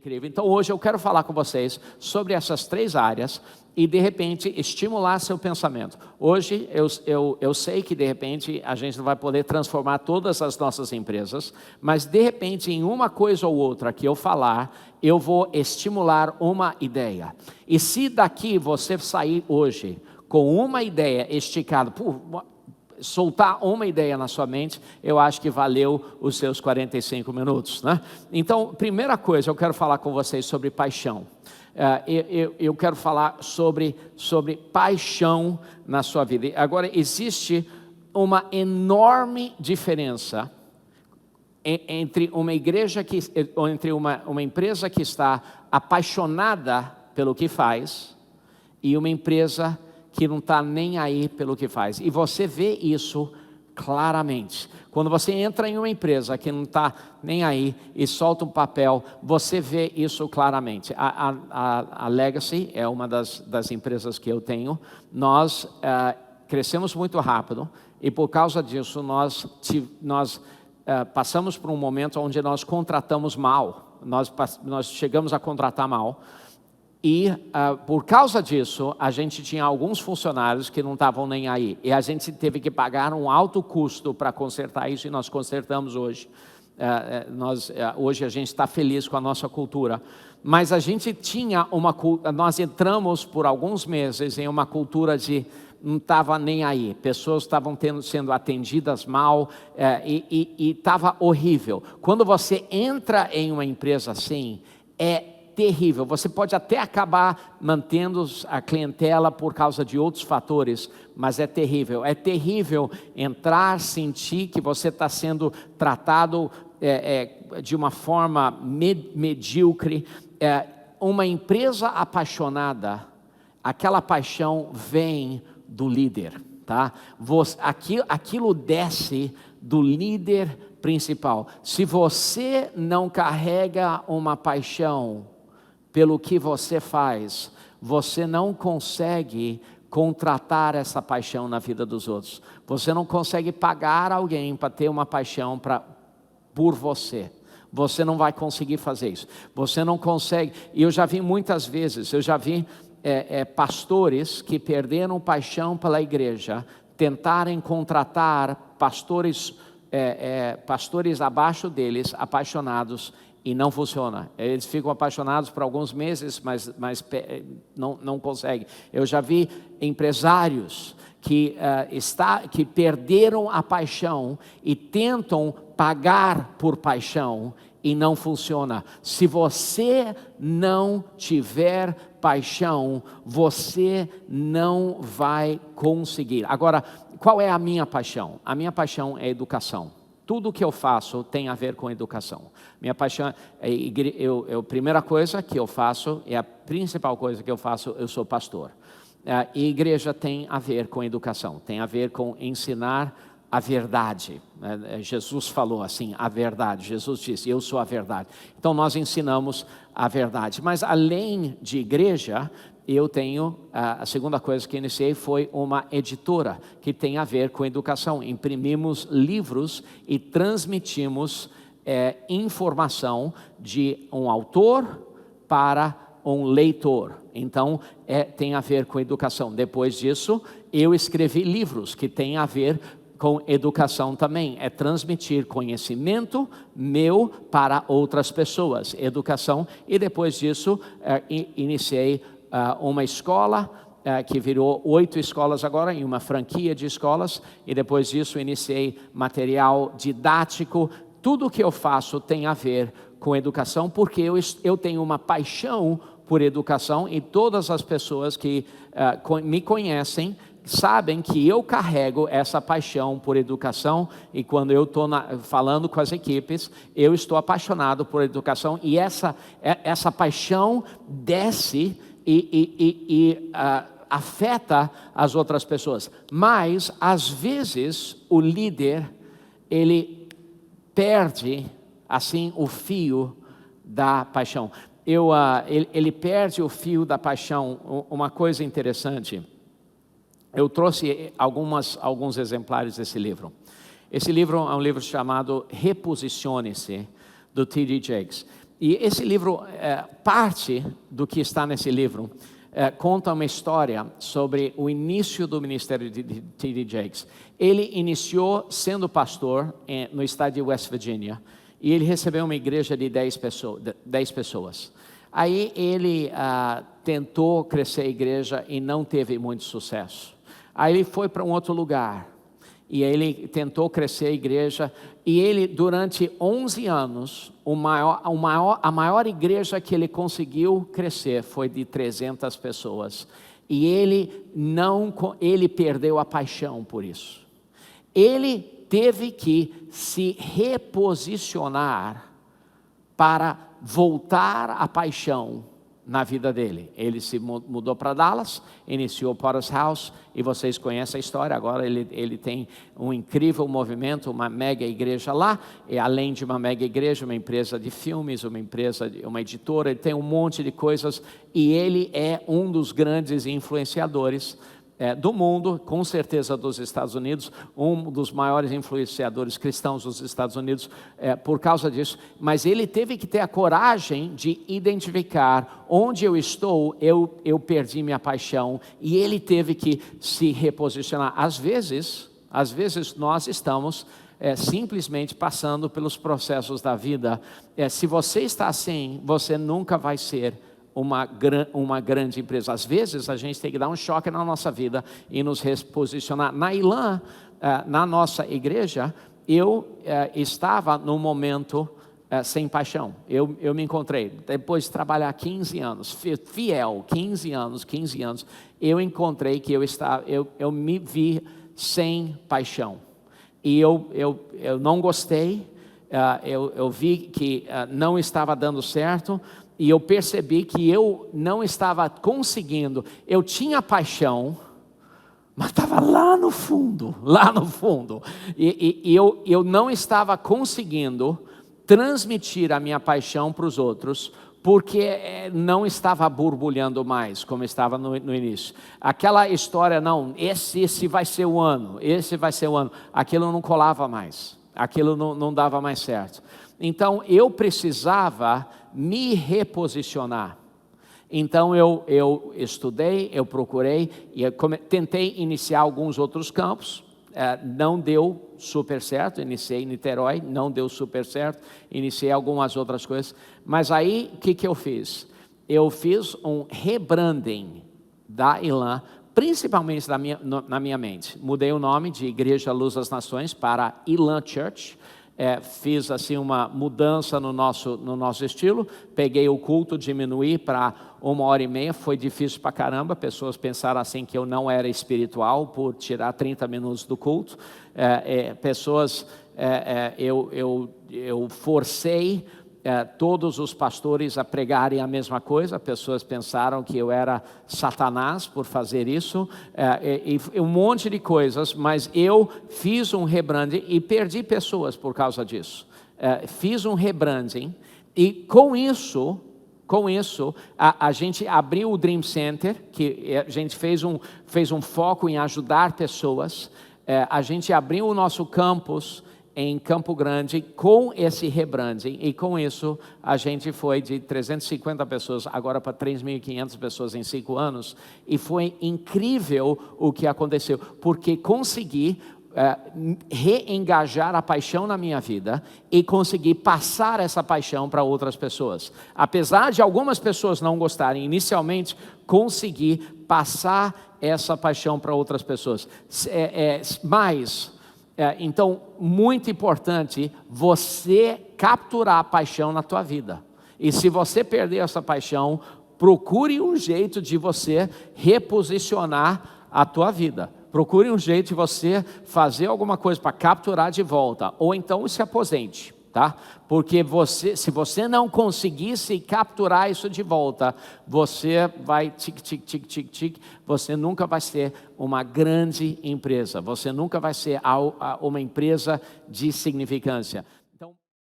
incrível. Então hoje eu quero falar com vocês sobre essas 3 áreas e de repente estimular seu pensamento. Hoje eu sei que de repente a gente não vai poder transformar todas as nossas empresas, mas de repente em uma coisa ou outra que eu falar, eu vou estimular uma ideia. E se daqui você sair hoje com uma ideia esticada, soltar uma ideia na sua mente, eu acho que valeu os seus 45 minutos, né? Então, primeira coisa, eu quero falar com vocês sobre paixão. Eu quero falar sobre paixão na sua vida. Agora, existe uma enorme diferença entre uma igreja entre uma empresa que está apaixonada pelo que faz e uma empresa que não está nem aí pelo que faz. E você vê isso claramente. Quando você entra em uma empresa que não está nem aí e solta um papel, você vê isso claramente. A Legacy é uma das empresas que eu tenho. Nós crescemos muito rápido e por causa disso nós passamos por um momento onde nós contratamos mal. Nós chegamos a contratar mal. E por causa disso, a gente tinha alguns funcionários que não estavam nem aí. E a gente teve que pagar um alto custo para consertar isso, e nós consertamos hoje. Hoje a gente está feliz com a nossa cultura. Mas a gente tinha nós entramos por alguns meses em uma cultura de não estava nem aí. Pessoas estavam sendo atendidas mal e estava horrível. Quando você entra em uma empresa assim, é terrível. Você pode até acabar mantendo a clientela por causa de outros fatores, mas é terrível. É terrível entrar, sentir que você está sendo tratado de uma forma medíocre. Uma empresa apaixonada, aquela paixão vem do líder, tá? Aquilo desce do líder principal. Se você não carrega uma paixão pelo que você faz, você não consegue contratar essa paixão na vida dos outros. Você não consegue pagar alguém para ter uma paixão por você. Você não vai conseguir fazer isso. Você não consegue. E eu já vi muitas vezes, pastores que perderam paixão pela igreja, tentarem contratar pastores abaixo deles, apaixonados, e não funciona. Eles ficam apaixonados por alguns meses, mas não conseguem. Eu já vi empresários que perderam a paixão e tentam pagar por paixão e não funciona. Se você não tiver paixão, você não vai conseguir. Agora, qual é a minha paixão? A minha paixão é educação. Tudo que eu faço tem a ver com educação. Minha paixão a primeira coisa que eu faço, a principal coisa que eu faço, eu sou pastor. E igreja tem a ver com educação, tem a ver com ensinar a verdade. Jesus falou assim, a verdade. Jesus disse, eu sou a verdade. Então nós ensinamos a verdade. Mas além de igreja, eu tenho, a segunda coisa que iniciei foi uma editora que tem a ver com educação. Imprimimos livros e transmitimos informação de um autor para um leitor. Então, tem a ver com educação. Depois disso, eu escrevi livros que têm a ver com educação também. É transmitir conhecimento meu para outras pessoas. Educação. E depois disso, iniciei uma escola que virou 8 escolas agora, em uma franquia de escolas, e depois disso iniciei material didático. Tudo que eu faço tem a ver com educação, porque eu tenho uma paixão por educação, e todas as pessoas que me conhecem sabem que eu carrego essa paixão por educação, e quando eu estou falando com as equipes, eu estou apaixonado por educação, e essa paixão desce e afeta as outras pessoas. Mas, às vezes, o líder, ele perde, assim, o fio da paixão. Ele perde o fio da paixão. Uma coisa interessante, eu trouxe alguns exemplares desse livro. Esse livro é um livro chamado Reposicione-se, do T.D. Jakes. E esse livro, parte do que está nesse livro, conta uma história sobre o início do ministério de T.D. Jakes. Ele iniciou sendo pastor no estado de West Virginia, e ele recebeu uma igreja de 10 pessoas. Aí ele tentou crescer a igreja e não teve muito sucesso. Aí ele foi para um outro lugar, e ele tentou crescer a igreja, e ele, durante 11 anos, a maior igreja que ele conseguiu crescer foi de 300 pessoas. E ele perdeu a paixão por isso. Ele teve que se reposicionar para voltar à paixão na vida dele. Ele se mudou para Dallas, iniciou Potter's House, e vocês conhecem a história. Agora ele tem um incrível movimento, uma mega igreja lá, e além de uma mega igreja, uma empresa de filmes, uma editora, ele tem um monte de coisas, e ele é um dos grandes influenciadores do mundo, com certeza dos Estados Unidos, um dos maiores influenciadores cristãos dos Estados Unidos, por causa disso. Mas ele teve que ter a coragem de identificar onde eu estou, eu perdi minha paixão, e ele teve que se reposicionar. Às vezes nós estamos simplesmente passando pelos processos da vida. Se você está assim, você nunca vai ser uma grande empresa. Às vezes a gente tem que dar um choque na nossa vida e nos reposicionar. Na Ilan, na nossa igreja, eu estava num momento sem paixão. Eu me encontrei, depois de trabalhar 15 anos, fiel, 15 anos, eu encontrei que eu me vi sem paixão. E eu não gostei, eu vi que não estava dando certo, e eu percebi que eu não estava conseguindo. Eu tinha paixão, mas estava lá no fundo. E eu não estava conseguindo transmitir a minha paixão para os outros, porque não estava borbulhando mais, como estava no início. Aquela história, não, esse vai ser o ano, aquilo não colava mais, aquilo não dava mais certo. Então eu precisava me reposicionar. Então eu estudei, eu procurei, e tentei iniciar alguns outros campos, não deu super certo. Iniciei em Niterói, não deu super certo, iniciei algumas outras coisas, mas aí o que eu fiz? Eu fiz um rebranding da Ilan, principalmente na minha mente. Mudei o nome de Igreja Luz das Nações para Ilan Church. Fiz assim uma mudança no nosso estilo, peguei o culto, diminuí para 1h30, foi difícil pra caramba. Pessoas pensaram assim que eu não era espiritual por tirar 30 minutos do culto. Eu forcei todos os pastores a pregarem a mesma coisa. Pessoas pensaram que eu era Satanás por fazer isso, e um monte de coisas, mas eu fiz um rebranding e perdi pessoas por causa disso. Fiz um rebranding, e com isso a gente abriu o Dream Center, que a gente fez um foco em ajudar pessoas. A gente abriu o nosso campus em Campo Grande com esse rebranding, e com isso a gente foi de 350 pessoas agora para 3.500 pessoas em 5 anos, e foi incrível o que aconteceu, porque consegui reengajar a paixão na minha vida e consegui passar essa paixão para outras pessoas. Apesar de algumas pessoas não gostarem inicialmente, consegui passar essa paixão para outras pessoas. Então, muito importante você capturar a paixão na tua vida. E se você perder essa paixão, procure um jeito de você reposicionar a tua vida. Procure um jeito de você fazer alguma coisa para capturar de volta. Ou então se aposente, tá? Porque se você não conseguisse capturar isso de volta, você vai tic, você nunca vai ser uma grande empresa. Você nunca vai ser uma empresa de significância.